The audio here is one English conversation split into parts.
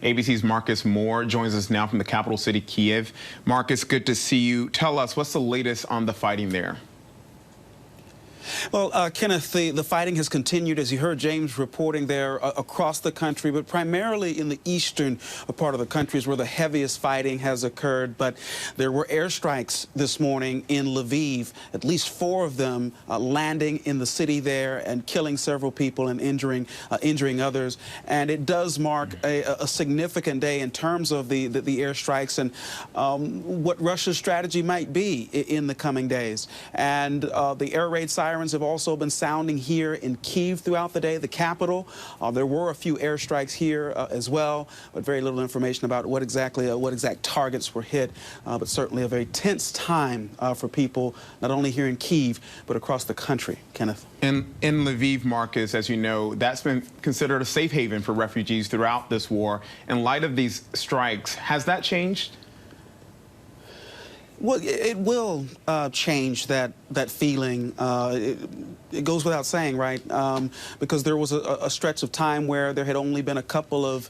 ABC's Marcus Moore joins us now from the capital city, Kiev. Marcus, good to see you. Tell us, what's the latest on the fighting there? Well, Kenneth, the fighting has continued, as you heard James reporting there, across the country, but primarily in the eastern part of the country is where the heaviest fighting has occurred. But there were airstrikes this morning in Lviv, at least 4 of them landing in the city there and killing several people and injuring others. And it does mark a significant day in terms of the airstrikes and what Russia's strategy might be in the coming days. And the air raid sirens have also been sounding here in Kyiv throughout the day, the capital. There were a few airstrikes here as well, but very little information about what exact targets were hit. But certainly a very tense time for people, not only here in Kyiv, but across the country. Kenneth. In Lviv, Marcus, as you know, that's been considered a safe haven for refugees throughout this war. In light of these strikes, has that changed? Well, it will change that feeling. It goes without saying, right? Because there was a stretch of time where there had only been a couple of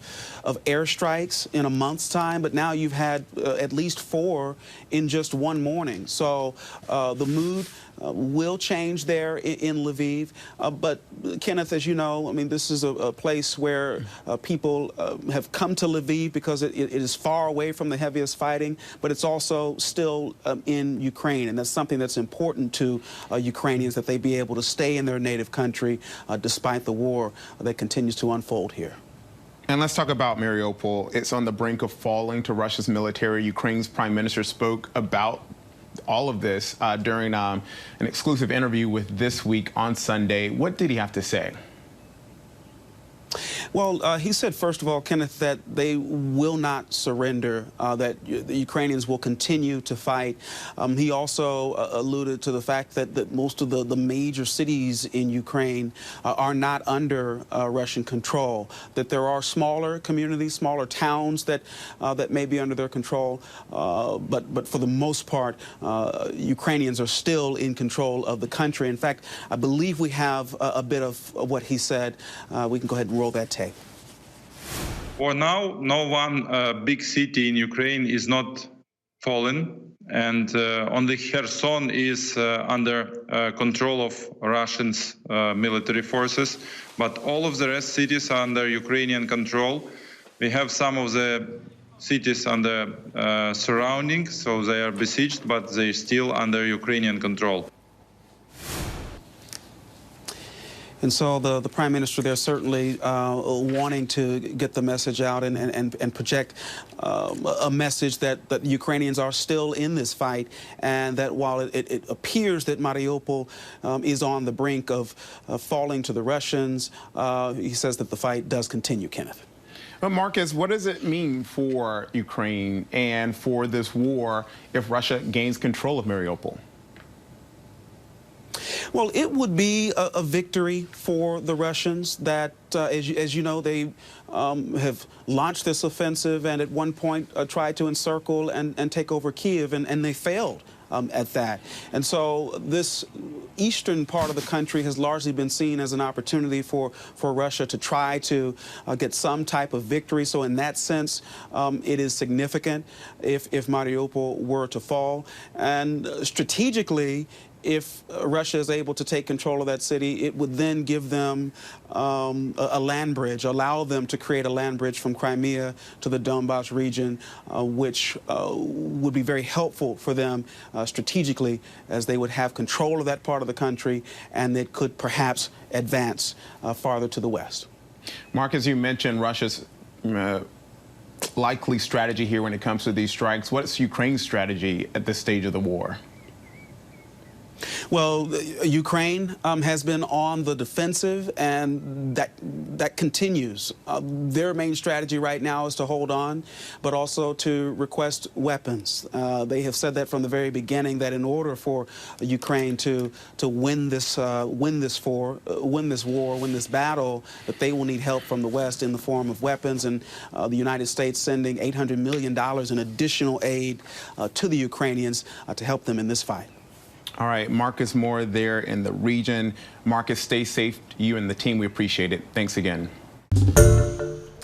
airstrikes in a month's time, but now you've had at least 4 in just one morning. So the mood will change there in Lviv. But Kenneth, as you know, I mean, this is a place where people have come to Lviv because it is far away from the heaviest fighting, but it's also still in Ukraine, and that's something that's important to Ukrainians, that they be able to stay in their native country despite the war that continues to unfold here. And let's talk about Mariupol. It's on the brink of falling to Russia's military. Ukraine's prime minister spoke about all of this during an exclusive interview with This Week on Sunday. What did he have to say? Well, he said, first of all, Kenneth, that they will not surrender, that the Ukrainians will continue to fight. He also alluded to the fact that most of the major cities in Ukraine are not under Russian control, that there are smaller communities, smaller towns that may be under their control, but for the most part, Ukrainians are still in control of the country. In fact, I believe we have a bit of what he said. We can go ahead and roll that tape. For now, no one big city in Ukraine is not fallen, and only Kherson is under control of Russians military forces, but all of the rest cities are under Ukrainian control. We have some of the cities under surrounding, so they are besieged, but they're still under Ukrainian control. And so the prime minister there certainly wanting to get the message out and project a message that the Ukrainians are still in this fight, and that while it appears that Mariupol is on the brink of falling to the Russians, he says that the fight does continue, Kenneth. But Marcus, what does it mean for Ukraine and for this war if Russia gains control of Mariupol? Well, it would be a victory for the Russians that, as you know, they have launched this offensive and at one point tried to encircle and take over Kyiv, and they failed at that. And so this eastern part of the country has largely been seen as an opportunity for Russia to try to get some type of victory. So in that sense, it is significant if Mariupol were to fall. And strategically, if Russia is able to take control of that city, it would then give them a land bridge, allow them to create a land bridge from Crimea to the Donbas region, which would be very helpful for them strategically, as they would have control of that part of the country, and they could perhaps advance farther to the west. Marcus, you mentioned Russia's likely strategy here when it comes to these strikes. What's Ukraine's strategy at this stage of the war? Well, Ukraine has been on the defensive, and that continues. Their main strategy right now is to hold on, but also to request weapons. They have said that from the very beginning, that in order for Ukraine to win this war, win this battle, that they will need help from the West in the form of weapons, and the United States sending $800 million in additional aid to the Ukrainians to help them in this fight. All right, Marcus Moore there in the region. Marcus, stay safe. You and the team, we appreciate it. Thanks again.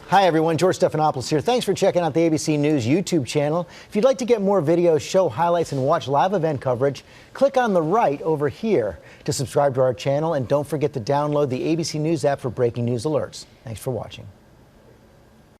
Hi, everyone. George Stephanopoulos here. Thanks for checking out the ABC News YouTube channel. If you'd like to get more videos, show highlights, and watch live event coverage, click on the right over here to subscribe to our channel. And don't forget to download the ABC News app for breaking news alerts. Thanks for watching.